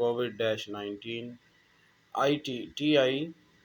COVID-19।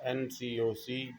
NCOC,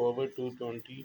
COVID-20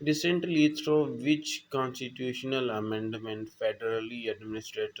Recently, through which constitutional amendment federally administered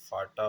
FATA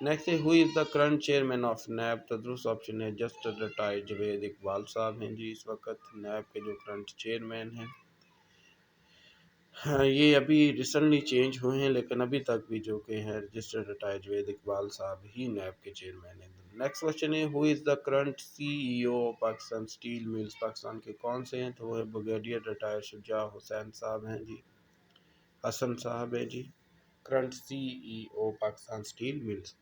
next ہے who is the current chairman of NAB, تو درست option ہے just retired Javed Iqbal صاحب ہیں جی اس وقت NAB کے جو کرنٹ چیئرمین ہیں۔ ہاں یہ ابھی ریسنٹلی چینج ہوئے ہیں لیکن ابھی تک بھی جو کہ ہے رجسٹرڈ ریٹائرڈ جوید اقبال صاحب ہی نیب کے چیئرمین ہیں۔ نیکسٹ کوشچن ہے who is the current C E O Pakistan Steel Mills, Pakistan کے کون سے ہیں، تو وہ ہے بریگیڈیئر ریٹائرڈ شجاع حسین صاحب ہیں جی، حسن صاحب ہیں جی، current C E O Pakistan Steel Mills.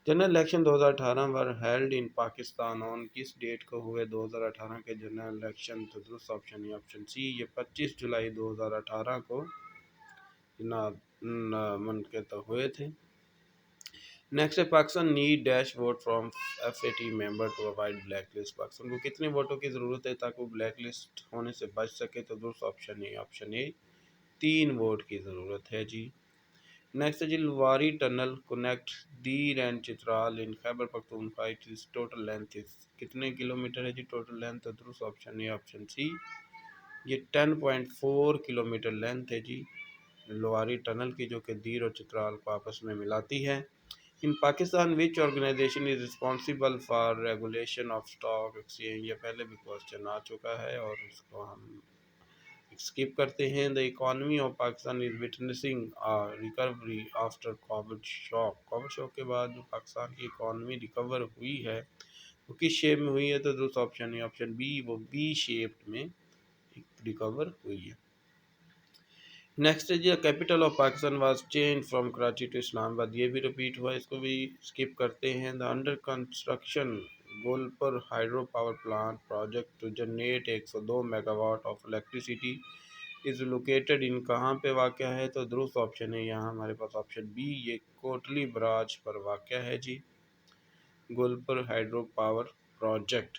General election 2018 were held in Pakistan on کس ڈیٹ کو ہوئے 2018 کے جنرل الیکشن، تو درست آپشن ہے آپشن سی، یہ 25 جولائی 2018 کو جناب منعقد ہوئے تھے۔ نیکسٹ ہے Pakistan need dash vote from F A T member to avoid black list, Pakistan کو کتنے ووٹوں کی ضرورت ہے تاکہ وہ بلیک لسٹ ہونے سے بچ سکے، تو درست آپشن ہے آپشن اے 3 ووٹ کی ضرورت ہے جی۔ نیکسٹ ہے جی Lowari tunnel connect Dir and Chitral in Khyber Pakhtunkhwa, اس ٹوٹل لینتھ کتنے کلومیٹر ہے جی ٹوٹل لینتھ، تو درست آپشن ہے آپشن سی، یہ 10.4 کلومیٹر لینتھ ہے جی لواری ٹنل کی، جو کہ دیر اور چترال کو آپس میں ملاتی ہے۔ In Pakistan which organisation is responsible for regulation of stock exchange, یہ پہلے بھی کوشچن آ چکا ہے اور اس کو ہم اسکپ کرتے ہیں۔ The economy of Pakistan is witnessing recovery after COVID shock, COVID shock کے بعد جو پاکستان کی اکانومی ریکور ہوئی ہے وہ کس شیپ میں ہوئی ہے، تو دوسرا آپشن ہے آپشن بی، وہ بی شیپ میں ریکور ہوئی ہے۔ نیکسٹ ہے جی capital of Pakistan was change from Karachi to Islamabad, یہ بھی ریپیٹ ہوا ہے، اس کو بھی اسکپ کرتے ہیں۔ The under construction Gulpur hydro power plant project to generate 102 megawatt of electricity is located in, کہاں پہ واقع ہے، تو درست آپشن ہے یہاں ہمارے پاس آپشن بی، یہ کوٹلی براج پر واقع ہے جی Gulpur hydro power project.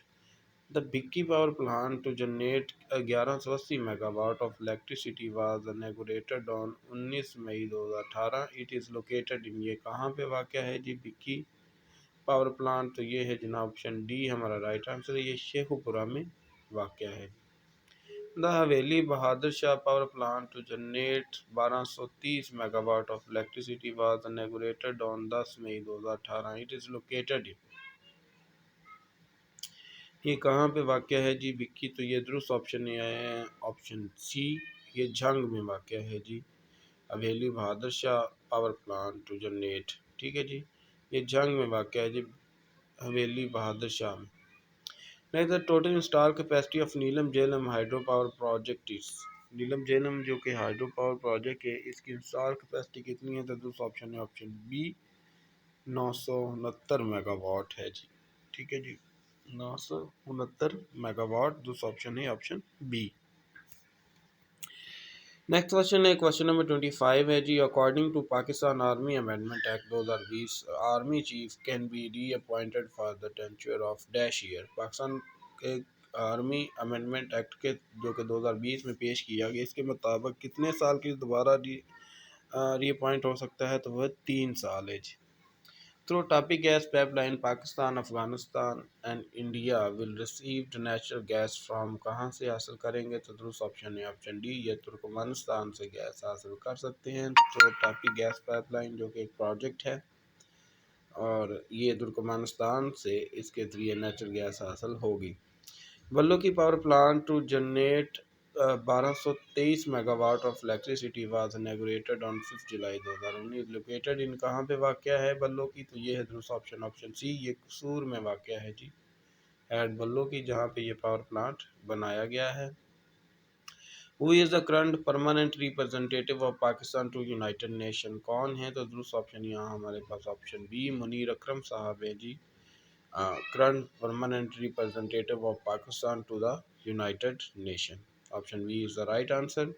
The Bhikki power plant to generate 1180 megawatt of electricity was inaugurated on 19 May 2018. It is located in، یہ کہاں پہ واقع ہے جی بھکی پاور پلانٹ، تو یہ ہے جناب آپشن ڈی ہمارا رائٹ آنسر ہے، یہ شیخو پورہ میں واقع ہے۔ The Haveli Bahadur Shah power plant to generate 1230 megawatt of electricity was inaugurated on 10 May 2018. It is located in، یہ کہاں پہ واقع ہے جی بھکی، تو یہ درست آپشن ہے آپشن سی، یہ جھنگ میں واقع ہے جی حویلی Bahadur Shah power plant to generate, ٹھیک ہے جی یہ جھنگ میں واقع ہے جی حویلی بہادر شاہ میں۔ Next total install capacity of Neelum Jhelum hydro power project is, Neelum Jhelum جو کہ ہائیڈرو پاور پروجیکٹ ہے اس کی انسٹال کیپیسٹی کتنی ہے، تو دوسرا آپشن ہے آپشن بی 969 میگا واٹ ہے جی، ٹھیک ہے جی 969 میگا واٹ، دوسرا آپشن ہے آپشن بی۔ نیکسٹ کوشچن ہے کوشچن نمبر 25 ہے جی according to Pakistan Army Amendment Act 2020 army chief can be reappointed for the tenure of dash year, Pakistan کے آرمی امینڈمنٹ ایکٹ کے جو کہ 2020 میں پیش کیا گیا، اس کے مطابق کتنے سال کے دوبارہ ری اپوائنٹ ہو سکتا ہے، تو وہ 3 سال ہے جی۔ Through topic gas pipeline, Pakistan, Afghanistan and India will receive natural gas from، کہاں سے حاصل کریں گے، تو درست آپشن ہے آپشن ڈی، یہ ترکمانستان سے گیس حاصل کر سکتے ہیں۔ تھرو ٹاپک گیس پائپ لائن جو کہ ایک پروجیکٹ ہے اور یہ ترکمانستان سے اس کے ذریعے نیچرل گیس حاصل ہوگی۔ ولو کی power plant to generate 1223 megawatt of electricity was inaugurated on 5 July 2019، located in, کہاں پہ واقع ہے بلو کی، تو یہ ہے دوسرا آپشن آپشن سی، یہ قصور میں واقع ہے جی ایٹ بلو کی، جہاں پہ یہ پاور پلانٹ بنایا گیا ہے۔ Who is the current permanent representative of Pakistan to United Nation، کون ہے، تو دوسرا آپشن یہاں ہمارے پاس آپشن بی منیر اکرم صاحب ہیں جی current permanent representative of Pakistan to the United Nation، option B is the right answer۔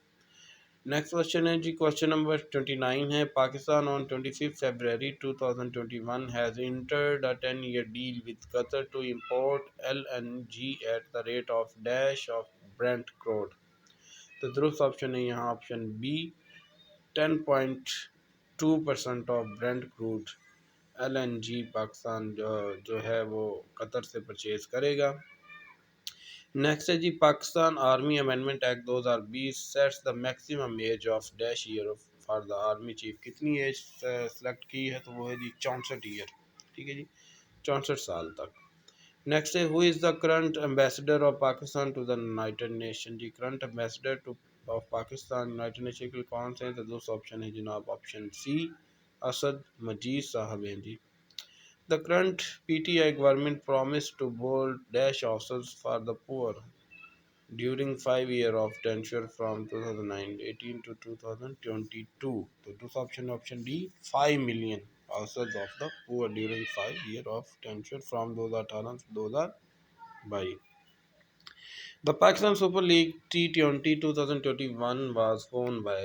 Next question ہے جی question number 29 ہے Pakistan on 25 February 2021 has entered a 10-year deal with Qatar to import LNG at the rate of dash of Brent Crude، تو درست option ہے یہاں option B 10.2% of Brent crude L N G Pakistan جو ہے وہ قطر سے purchase کرے گا۔ نیکسٹ ہے جی Pakistan Army Amendment Act 2020 sets the maximum age of dash year for the army chief, کتنی ایج سلیکٹ کی ہے، تو وہ ہے جی 64 ایئر، ٹھیک ہے جی، 64 سال تک. نیکسٹ ہے who is the current ambassador of Pakistan to the United Nation. جی current ambassador to of Pakistan United Nation کے کون سے ہیں؟ تو دوسرا آپشن ہے جناب آپشن سی اسد مجید صاحب ہیں جی. The current P T I government promise to build dash houses for the poor during 5 year of tenure from 2018 to 2022. تو دوسرا آپشن ہے option D 5 million houses of the poor during 5 year of tenure from 2018 to 2022. The Pakistan Super League T20 2021 was won by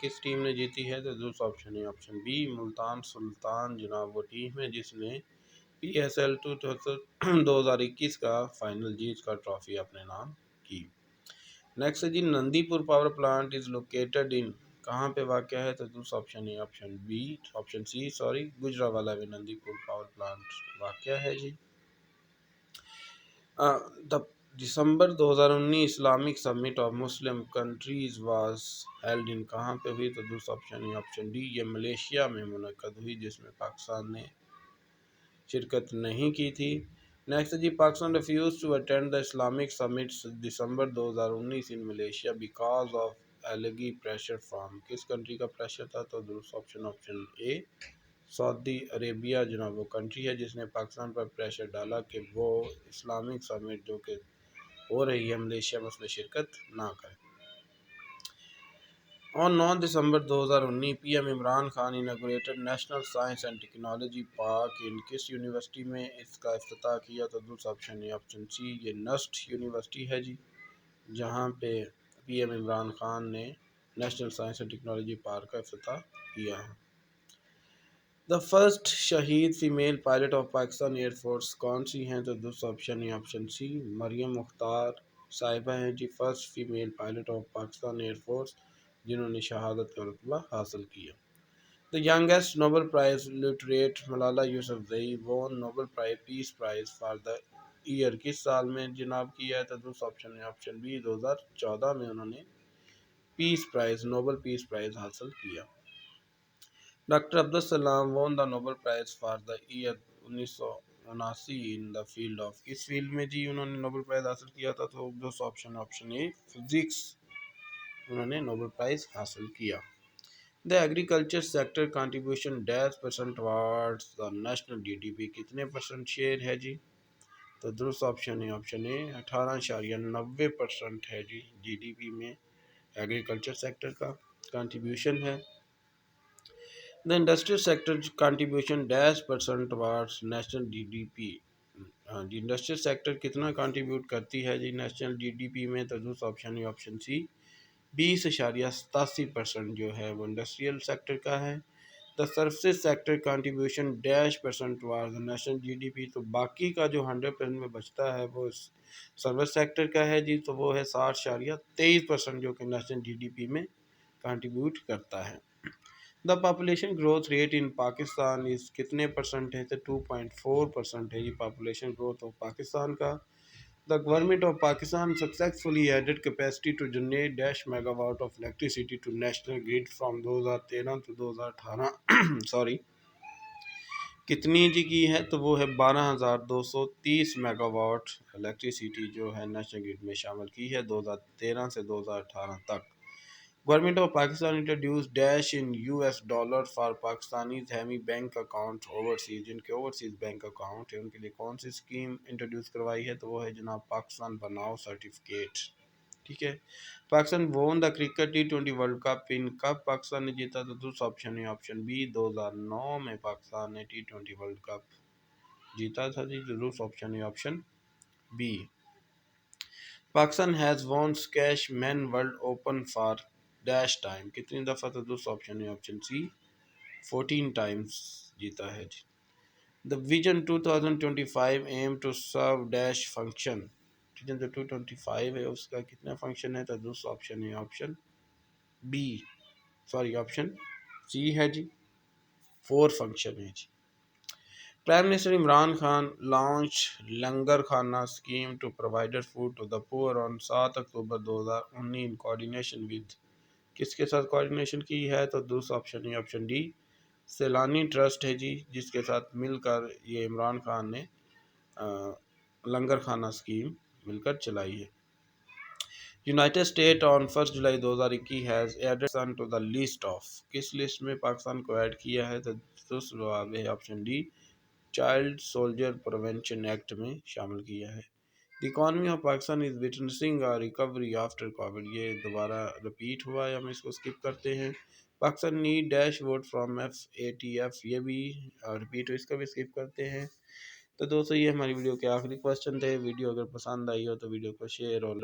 کس team نے جیتی ہے؟ تو دوسرا option ہے آپشن بی ملتان سلطان. جناب وہ ٹیم ہے جس نے پی ایس ایل 2021 کا فائنل جیت کا ٹرافی اپنے نام کی. نیکسٹ ہے جی Nandipur power plant is located in کہاں پہ واقع ہے؟ تو دوسرا آپشن ہے آپشن سی گجرانوالہ میں نندی پور پاور پلانٹ واقع ہے جی. دسمبر 2019 Islamic summit of Muslim countries was held in کہاں پہ ہوئی؟ تو دوسرا آپشن ہے آپشن ڈی یہ ملیشیا میں منعقد ہوئی جس میں پاکستان نے شرکت نہیں کی تھی. نیکسٹ جی Pakistan refuse to attend the Islamic summit December 2019 in Malaysia because of ایلگی پریشر فرام کس کنٹری کا پریشر تھا؟ تو دوسرا آپشن اے سعودی عربیہ. جناب وہ کنٹری ہے جس نے پاکستان پر پریشر ڈالا کہ وہ اسلامک سمٹ جو کہ ہو رہی ہے ملیشیا میں اس میں شرکت نہ کرے. On 9 December 2019 P M Imran Khan اناگوریٹڈ national science and technology park ان کس یونیورسٹی میں اس کا افتتاح کیا؟ تو دوسرا آپشن ہے آپشن سی یہ نسٹ یونیورسٹی ہے جی جہاں پہ پی ایم عمران خان نے national science and technology park کا افتتاح کیا ہے. دا فرسٹ شہید female pilot of Pakistan Air force کون سی ہیں؟ تو دوسرا آپشن ہے آپشن سی مریم مختار صاحبہ ہیں جی first female pilot of Pakistan Air Force جنہوں نے شہادت کا رتبہ حاصل کیا. The youngest Nobel Prize laureate Malala Yousafzai won Nobel Peace Prize for the year کس سال میں جناب کیا ہے؟ تو دوسرا آپشن ہے آپشن بی 2014 میں انہوں نے نوبل پیس پرائز حاصل کیا. Doctor Abdus Salam won the Nobel prize for the year 1979 in the field of کس فیلڈ میں جی انہوں نے نوبل پرائز حاصل کیا تھا؟ تو دوسرا آپشن اے فزکس انہوں نے نوبل پرائز حاصل کیا. دا ایگریکلچر سیکٹر کنٹریبیوشن %، ٹوارڈز دا نیشنل جی ڈی پی کتنے % شیئر ہے جی؟ تو دوسرا آپشن اے 18.90% ہے جی ڈی پی میں ایگریکلچر سیکٹر کا کنٹریبیوشن ہے. The industrial sector contribution %، towards national G D P. جی انڈسٹریل سیکٹر کتنا کنٹریبیوٹ کرتی ہے جی نیشنل جی ڈی پی میں؟ تو دوسرا آپشن ہے آپشن سی 20.87% جو ہے وہ انڈسٹریل سیکٹر کا ہے. The services sector contribution %، towards national G D P. تو باقی کا جو 100% میں بچتا ہے وہ سروس سیکٹر کا ہے جی تو وہ ہے 60.23% جو کہ نیشنل جی ڈی پی میں کنٹریبیوٹ کرتا ہے. The population growth rate in Pakistan is کتنے % ہے؟ تو 2.4% ہے جی پاپولیشن گروتھ آف پاکستان کا. The government of Pakistan successfully added capacity to generate -megawatt of electricity to national grid from 2013 to 2018 کتنی جی کی ہے؟ تو وہ ہے 12,230 میگا واٹ الیکٹریسٹی جو ہے نیشنل گریڈ میں شامل کی ہے 2013 سے 2018 تک. Government of Pakistan introduce in $US for Pakistanis heavy bank account overseas. جن کے اوورسیز بینک اکاؤنٹ ہے ان کے لیے کون سی اسکیم انٹروڈیوس کروائی ہے؟ تو وہ ہے جناب پاکستان بناؤ سرٹیفکیٹ. ٹھیک ہے. پاکستان وون دا کرکٹ T20 ورلڈ کپ ان کب پاکستان نے جیتا؟ تو دوسرا آپشن ہے آپشن بی 2009 میں پاکستان نے T20 ورلڈ کپ جیتا تھا جی. دوسرا آپشن ہے آپشن بی. پاکستان ہیز وون اسکیش مین ورلڈ اوپن فار ٹائم کتنی دفعہ؟ تو دوسرا آپشن ہے آپشن سی 14 ٹائمز جیتا ہے جی. The vision 2025 aim to serve function. ٹھیک ہے. جو 225 ہے اس کا کتنا فنکشن ہے؟ تو دوسرا آپشن ہے آپشن آپشن سی ہے جی 4 فنکشن ہے جی. Prime minister Imran Khan launch Langar Khana scheme to provide food to the poor on 7 October 2019 in coordination with کس کے ساتھ کوآرڈینیشن کی ہے؟ تو دوسرا آپشن ہے آپشن ڈی سیلانی ٹرسٹ ہے جی، جس کے ساتھ مل کر یہ عمران خان نے لنگر کھانا اسکیم مل کر چلائی ہے۔ United State on 1 July 2021 has added Pakistan to the list of, کس لسٹ میں پاکستان کو ایڈ کیا ہے؟ تو درست جواب ہے option D, child soldier prevention act میں شامل کیا ہے۔ The economy of Pakistan is witnessing recovery after Covid, یہ دوبارہ رپیٹ ہوا ہے، ہم اس کو اسکپ کرتے ہیں۔ Pakistan need dash vote from FATF، یہ بھی رپیٹ ہو، اس کا بھی اسکپ کرتے ہیں۔ تو دوستو یہ ہماری ویڈیو کے آخری کوسچن تھے۔ ویڈیو اگر پسند آئی ہو تو ویڈیو کو شیئر اور